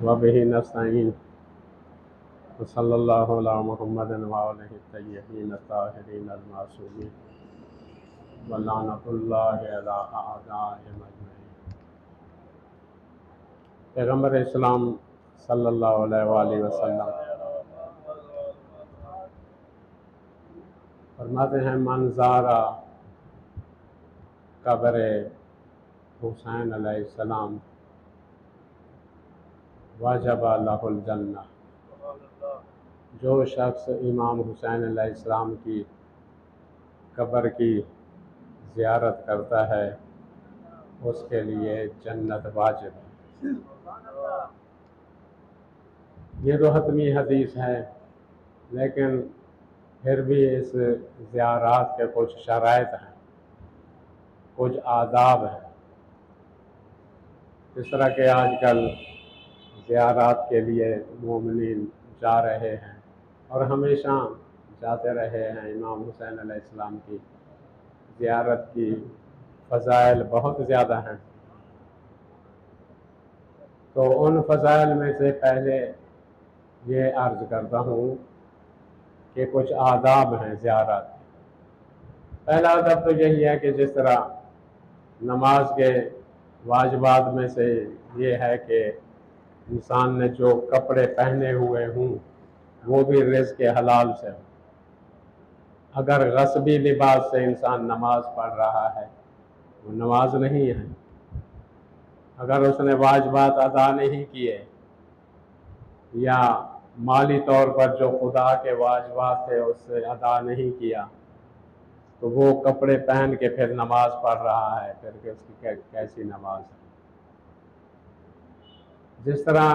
व बिही नस्तईन सल्लल्लाहु अला मुहम्मदिन व आलिहि तय्यबीन ताहिरीन अल मासूमीन व लानतुल्लाहि अला अअदाइहिम अजमईन। पैगम्बर इस्लाम सल्लल्लाहु अलैहि वसल्लम फरमाते हैं, मन ज़ारा कब्र हुसैन अलैहिस्सलाम वाजबा लहुल जन्नह। जो शख्स इमाम हुसैन अलैहिस्सलाम की कब्र की ज़ियारत करता है उसके लिए जन्नत वाजिब है। ये तो हतमी हदीस है, लेकिन फिर भी इस ज़ियारत के कुछ शराइत हैं, कुछ आदाब हैं। जिस तरह के आजकल ज़ियारत के लिए मोमिनीन जा रहे हैं और हमेशा जाते रहे हैं, इमाम हुसैन अलैहिस्सलाम की ज़ियारत की फ़ज़ाइल बहुत ज़्यादा हैं। तो उन फ़ज़ाइल में से पहले ये अर्ज़ करता हूँ कि कुछ आदाब हैं ज़ियारत। पहला अदब तो यही है कि जिस तरह नमाज के वाजिबात में से ये है कि इंसान ने जो कपड़े पहने हुए हों वो भी रिज़्क़ के हलाल से हो। अगर गस्बी लिबास से इंसान नमाज पढ़ रहा है वो नमाज नहीं है। अगर उसने वाजिबात अदा नहीं किए या माली तौर पर जो खुदा के वाजिबात थे उससे अदा नहीं किया तो वो कपड़े पहन के फिर नमाज पढ़ रहा है, फिर उसकी कैसी नमाज है। जिस तरह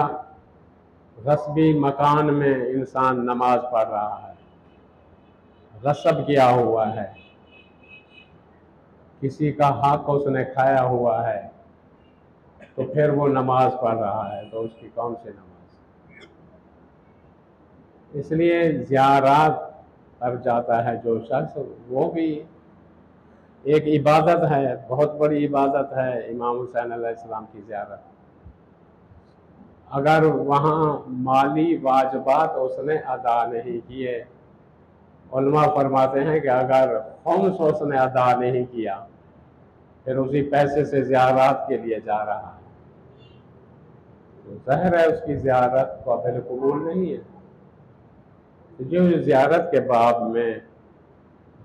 गस्बी मकान में इंसान नमाज पढ़ रहा है, गस्ब किया हुआ है, किसी का हक उसने खाया हुआ है, तो फिर वो नमाज पढ़ रहा है, तो उसकी कौन सी नमाज। इसलिए ज़ियारत पर जाता है जो शख्स, वो भी एक इबादत है, बहुत बड़ी इबादत है इमाम हुसैन अलैहिस्सलाम की ज़ियारत। अगर वहाँ माली वाजिबात उसने अदा नहीं किए, उलमा फरमाते हैं कि अगर खुम्स उसने अदा नहीं किया फिर उसी पैसे से ज़ियारत के लिए जा रहा है, तो ज़ाहिर है उसकी ज़ियारत काबिल कबूल नहीं है। जो ज़ियारत के बाब में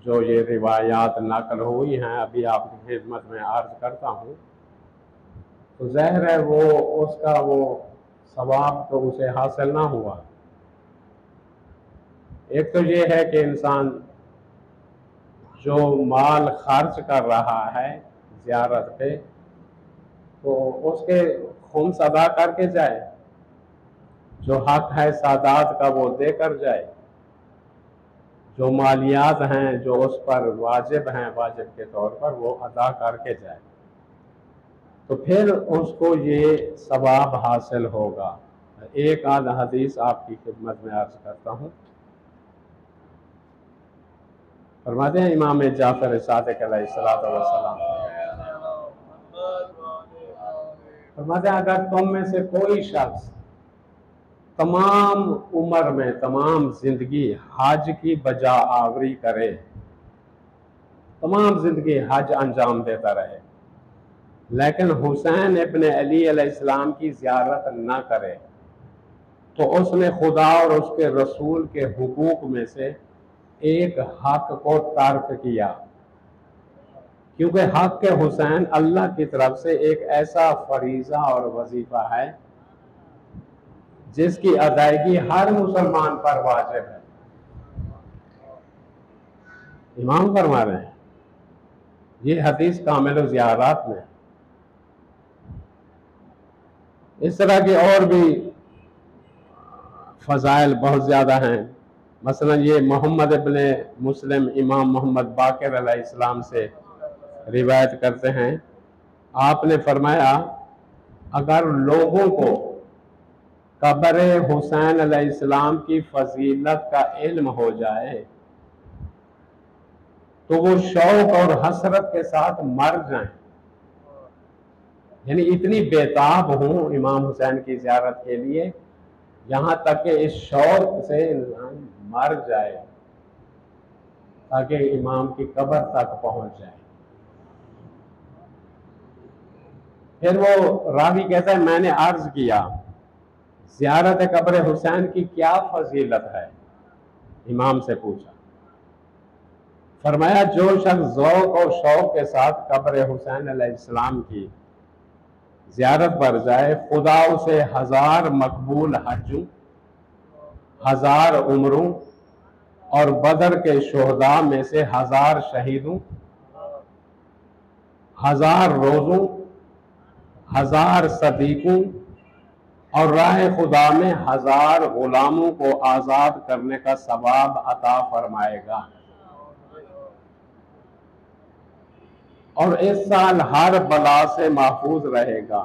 जो ये रिवायात नकल हुई हैं अभी आपकी खिदमत में अर्ज करता हूँ, तो ज़ाहिर है वो उसका वो सवाब तो उसे हासिल ना हुआ। एक तो ये है कि इंसान जो माल खर्च कर रहा है ज़ियारत पे तो उसके खुम्स अदा करके जाए, जो हक है सादात का वो दे कर जाए, जो मालियात हैं जो उस पर वाजिब हैं वाजिब के तौर पर वो अदा करके जाए, तो फिर उसको ये सवाब हासिल होगा। एक आध हदीस आपकी खिदमत में अर्ज करता हूँ। फरमाते हैं इमाम जाफर सादिक अलैहिस्सलातु वस्सलाम, फरमाते हैं अगर तुम में से कोई शख्स तमाम उम्र में तमाम जिंदगी हज की बजा आवरी करे, तमाम जिंदगी हज अंजाम देता रहे, लेकिन हुसैन इब्न अली अलैहिस्सलाम की ज़ियारत न करे, तो उसने खुदा और उसके रसूल के हुकूक में से एक हक को तर्क किया। क्योंकि हक के हुसैन अल्लाह की तरफ से एक ऐसा फरीज़ा और वजीफा है जिसकी अदायगी हर मुसलमान पर वाजिब है। इमाम फरमा रहे हैं, ये हदीस कामिल ज़ियारत में। इस तरह के और भी फ़ज़ाइल बहुत ज़्यादा हैं। मसलन ये मोहम्मद इब्ने मुस्लिम इमाम मोहम्मद बाक़िर अलैहिस्सलाम से रिवायत करते हैं, आपने फरमाया अगर लोगों को कब्र हुसैन अलैहिस्सलाम की फजीलत का इल्म हो जाए तो वो शौक और हसरत के साथ मर जाएं। यानी इतनी बेताब हूँ इमाम हुसैन की ज़ियारत के लिए, यहाँ तक कि इस शौक से इंसान मर जाए ताकि इमाम की कब्र तक पहुंच जाए। फिर वो रावी कहता है, मैंने अर्ज किया ज़ियारत कब्र हुसैन की क्या फजीलत है? इमाम से पूछा। फरमाया, जो शख्स ज़ौक़ और शौक के साथ कब्र हुसैन अलैहिस्सलाम की ज़ियारत पर जाए, खुदा उसे 1000 मकबूल हज्जों, 1000 उम्रों और बदर के शुहदा में से 1000 शहीदों, 1000 रोज़ों, 1000 सदीकों और राह खुदा में 1000 गुलामों को आज़ाद करने का सवाब अता फरमाएगा। और इस साल हर बला से महफूज रहेगा,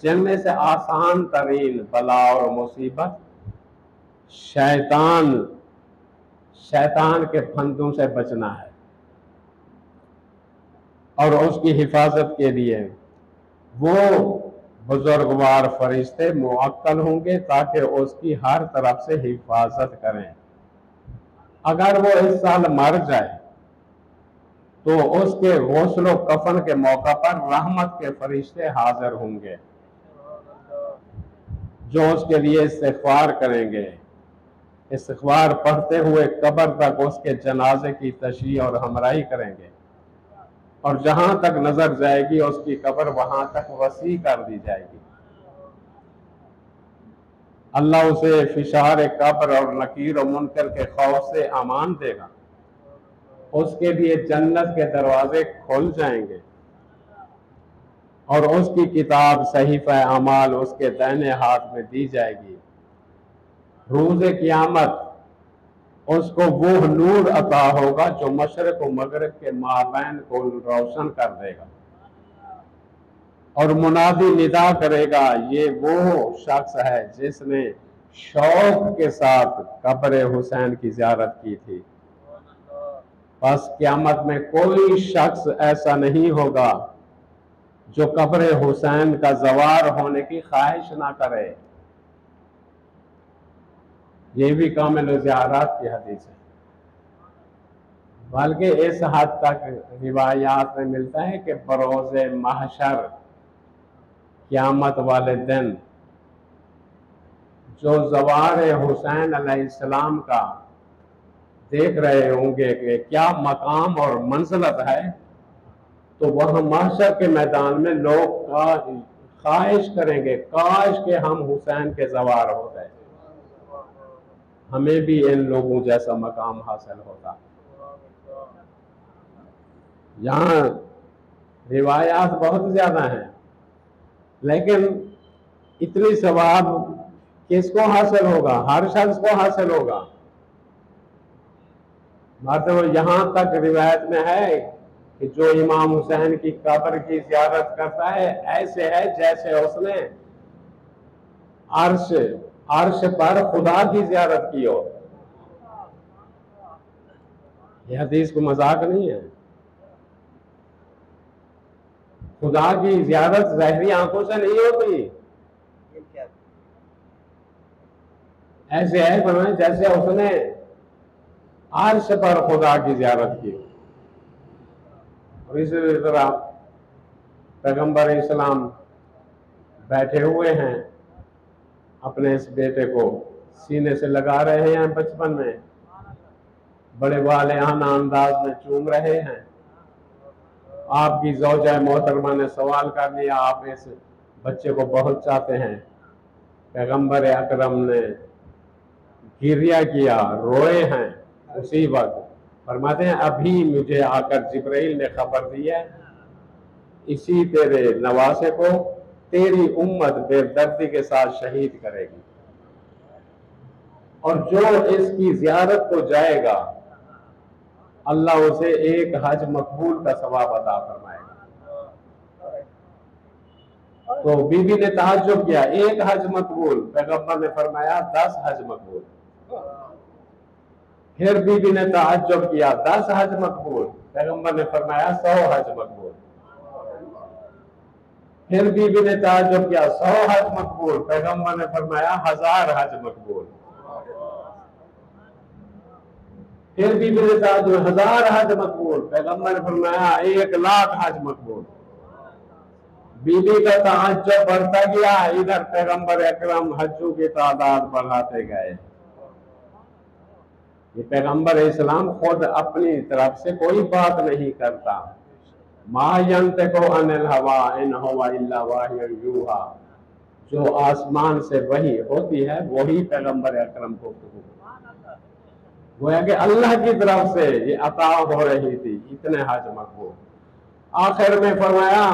जिनमें से आसान तरीन बला और मुसीबत शैतान के फंदों से बचना है और उसकी हिफाजत के लिए वो बुजुर्गवार फरिश्ते मुअक्कल होंगे ताकि उसकी हर तरफ से हिफाजत करें। अगर वो इस साल मर जाए तो उसके गौसलो कफन के मौका पर रहमत के फरिश्ते हाजिर होंगे जो उसके लिए इस्तिग़फ़ार करेंगे। इस्तिग़फ़ार पढ़ते हुए कब्र तक उसके जनाजे की तशरीह और हमराही करेंगे और जहां तक नजर जाएगी उसकी कब्र वहां तक वसी कर दी जाएगी। अल्लाह उसे फिशार कब्र और नकीर और मुनकर के खौफ से अमान देगा। उसके लिए जन्नत के दरवाजे खुल जाएंगे और उसकी किताब सहीफ़ा अमाल उसके दाहिने हाथ में दी जाएगी। रोज़े क़यामत उसको वो नूर अता होगा जो मशरिक़ और मगरिब के माबैन को रोशन कर देगा और मुनादी निदा करेगा, ये वो शख्स है जिसने शौक के साथ कब्र हुसैन की ज़ियारत की थी। बस क़यामत में कोई शख्स ऐसा नहीं होगा जो कब्र हुसैन का ज़वार होने की ख्वाहिश ना करे। ये भी कामिल ज़ियारत की हदीस है। बल्कि इस हद तक रिवायात में मिलता है कि बरोज़े महशर क़यामत वाले दिन जो ज़वार हुसैन अलैहिस्सलाम का देख रहे होंगे कि क्या मकाम और मंज़िलत है, तो वह महशर के मैदान में लोग ख्वाहिश करेंगे, काश के हम हुसैन के ज़वार हो गए, हमें भी इन लोगों जैसा मकाम हासिल होता। यहाँ रिवायात बहुत ज़्यादा हैं, लेकिन इतनी सवाब किसको हासिल होगा? हर शख्स को हासिल होगा। मतलब यहाँ तक रिवायत में है कि जो इमाम हुसैन की कब्र की ज़ियारत करता है ऐसे है जैसे उसने अर्श पर खुदा की ज़ियारत की हो। यह हदीस को मजाक नहीं है। खुदा की ज़ियारत ज़ाहिरी आंखों से नहीं होती। ऐसे है फरमाया जैसे उसने अर्श पर खुदा की ज़ियारत की। और इसी तरह पैगंबर इस्लाम बैठे हुए हैं, अपने इस बेटे को सीने से लगा रहे हैं, बचपन में बड़े वालियाना अंदाज में चूम रहे हैं। आपकी ज़ौजा मोहतरमा ने सवाल कर लिया, आप इस बच्चे को बहुत चाहते हैं। पैगंबर अकरम ने गिरिया किया, रोए हैं। उसी वक्त फरमाते हैं, अभी मुझे आकर जिब्राइल ने खबर दी है, इसी तेरे नवासे को तेरी उम्मत बेदर्दी के साथ शहीद करेगी और जो इसकी ज़ियारत को जाएगा अल्लाह उसे एक हज मकबूल का सवाब अता फरमाएगा। तो बीबी ने तहज्जुब किया, एक हज मकबूल? पैगंबर ने फरमाया 10 हज मकबूल। फिर बीबी ने तहज्जुब किया, 10 हज मकबूल? पैगंबर ने फरमाया 100 हज मकबूल। फिर बीबी ने ताज्जुब किया, 100 हज मकबूल। पैगंबर ने फरमाया 1000 हज मकबूल। फिर बीबी ने ताज्जुब, 1000 हज मकबूल। पैगंबर ने फरमाया 1,00,000 हज मकबूल। बीबी का ताज्जुब बढ़ता गया, इधर पैगंबर अकरम हज्जों की तादाद बढ़ाते गए। ये पैगंबर इस्लाम खुद अपनी तरफ से कोई बात नहीं करता। मा यंतिकु अनिल हवा इन हुवा इल्ला वह्युन यूहा। जो आसमान से वही होती है वही पैगंबर अकरम को गोया कि अल्लाह की तरफ से ये अता हो रही थी। इतने हज मकबूल। आखिर में फरमाया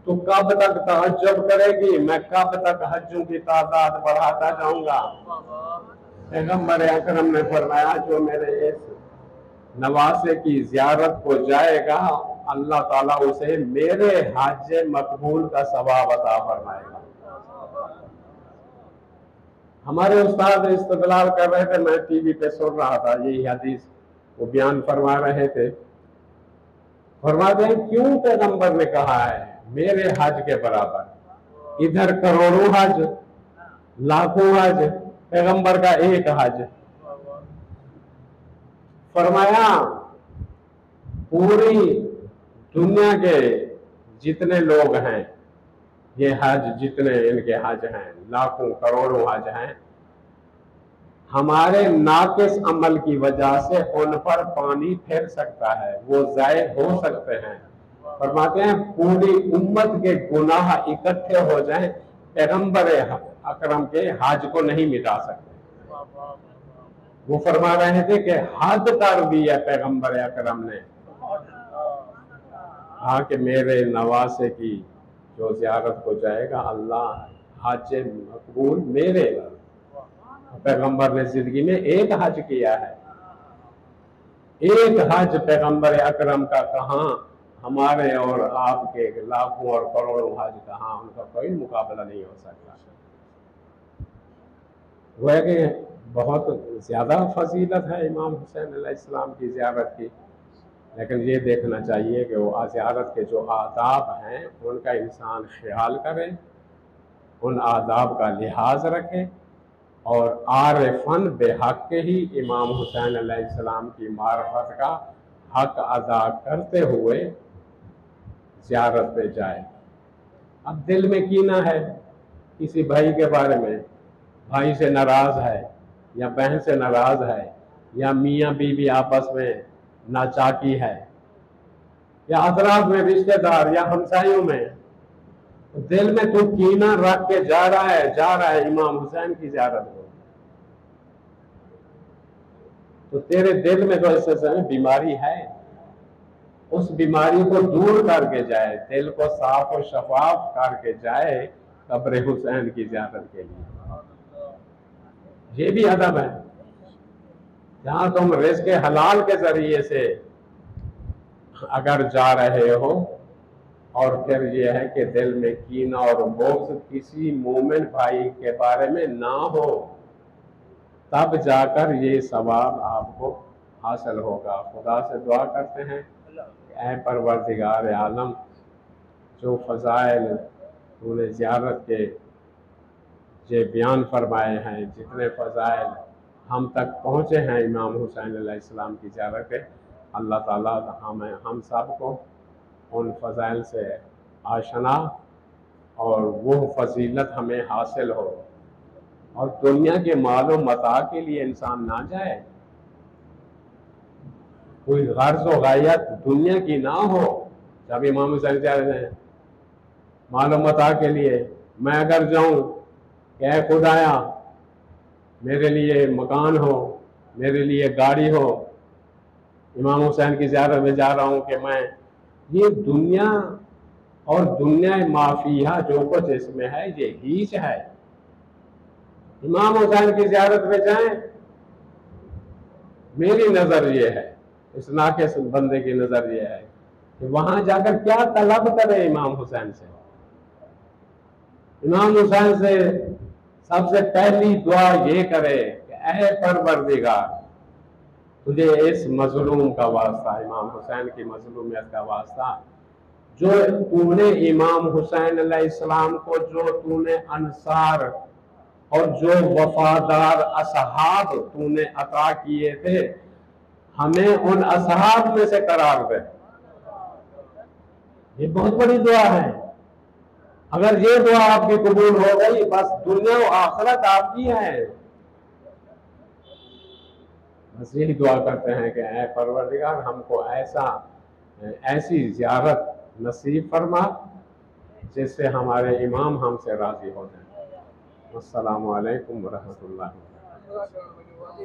तू कब तक तहज्जुद करेगी, मैं कब तक हज्जों की तादाद बढ़ाता जाऊंगा। पैगंबर अकरम ने फरमाया जो मेरे इस नवासे की जियारत को जाएगा अल्लाह ताला उसे मेरे हज मकबूल का सवाब अता फरमाएगा। हमारे उस्ताद इस्तदलाल कर रहे थे, मैं टीवी पे सुन रहा था, यही हदीस वो बयान फरमा रहे थे। फरमाते हैं क्यों पैगंबर ने कहा है मेरे हज के बराबर। इधर करोड़ों हज, लाखों हज, पैगंबर का एक हज। फरमाया पूरी दुनिया के जितने लोग हैं, ये हज जितने इनके हज हैं, लाखों करोड़ों हज हैं, हमारे नाकिस अमल की वजह से उन पर पानी फिर सकता है, वो ज़ाय हो सकते हैं। फरमाते हैं पूरी उम्मत के गुनाह इकट्ठे हो जाएं, पैगंबर अकरम के हज को नहीं मिटा सकते। वो फरमा रहे थे कि हद कर दी है पैगंबर अकरम ने, कहा कि मेरे नवासे की जो ज़ियारत को जाएगा अल्लाह हज मकबूल मेरे। पैगंबर ने जिंदगी में एक हज किया है, एक हज पैगंबर अकरम का कहाँ हमारे और आपके लाखों और करोड़ों हज कहाँ, उनका कोई मुकाबला नहीं हो सकता। वो है कि बहुत ज़्यादा फजीलत है इमाम हुसैन अलैहिस्सलाम की ज़ियारत की, लेकिन ये देखना चाहिए कि वो ज़ियारत के जो आदाब हैं उनका इंसान ख्याल करे, उन आदाब का लिहाज रखे और आरिफन बेहक के ही इमाम हुसैन अलैहिस्सलाम की मारफत का हक अदा करते हुए ज़ियारत पे जाए। अब दिल में कीना है किसी भाई के बारे में, भाई से नाराज़ है या बहन से नाराज़ है या मियाँ बीवी आपस में नाचाकी है या अतराफ में रिश्तेदार या हमसायों में, दिल में तू कीना रख के जा रहा है इमाम हुसैन की ज़ियारत को, तो तेरे दिल में तो ऐसे बीमारी है। उस बीमारी को दूर करके जाए, दिल को साफ और शफाफ करके जाए कब्र हुसैन की ज़ियारत के लिए। ये भी अदब है। जहां तुम रिज़्क़ हलाल के जरिए से अगर जा रहे हो और फिर यह है कि दिल में कीना और बुग़्ज़ किसी मोमिन भाई के बारे में ना हो, तब जाकर ये सवाब आपको हासिल होगा। खुदा से दुआ करते हैं कि ऐ परवरदिगार आलम, जो फ़ज़ाइल तूने ज़ियारत के ये बयान फरमाए हैं, जितने फ़ज़ाइल हम तक पहुँचे हैं इमाम हुसैन अलैहिस्सलाम की ज़ियारत के, अल्लाह ताला हम सब को उन फ़ज़ाइल से आशना और वो फजीलत हमें हासिल हो और दुनिया के मालो मता के लिए इंसान ना जाए, कोई गर्ज़ व गायत दुनिया की ना हो। जब इमाम हुसैन ज़ियारत मालो मता के लिए मैं अगर जाऊं कि खुदाया मेरे लिए मकान हो, मेरे लिए गाड़ी हो, इमाम हुसैन की ज़ियारत में जा रहा हूँ कि मैं ये दुनिया और दुनिया माफिया जो कुछ इसमें है ये हीच है। इमाम हुसैन की ज़ियारत में जाएं, मेरी नज़र ये है, इस नाक़िस बंदे की नज़र ये है कि वहां जाकर क्या तलब करे इमाम हुसैन से। इमाम हुसैन से सबसे पहली दुआ ये करे कि ऐ परवरदिगार, तुझे इस मजलूम का वास्ता, इमाम हुसैन की मजलूमियत का वास्ता, जो तूने इमाम हुसैन अलैहिस्सलाम को जो तूने अंसार और जो वफादार असहाब तूने अता किए थे, हमें उन असहाब में से करार दे। ये बहुत बड़ी दुआ है। अगर ये दुआ आपकी कबूल हो गई, बस दुनिया और आखिरत आपकी है। बस यही दुआ करते हैं कि ऐ परवरदिगार, हमको ऐसी ज़ियारत नसीब फरमा जिससे हमारे इमाम हमसे राज़ी हो जाए। अस्सलामु अलैकुम व रहमतुल्लाहि।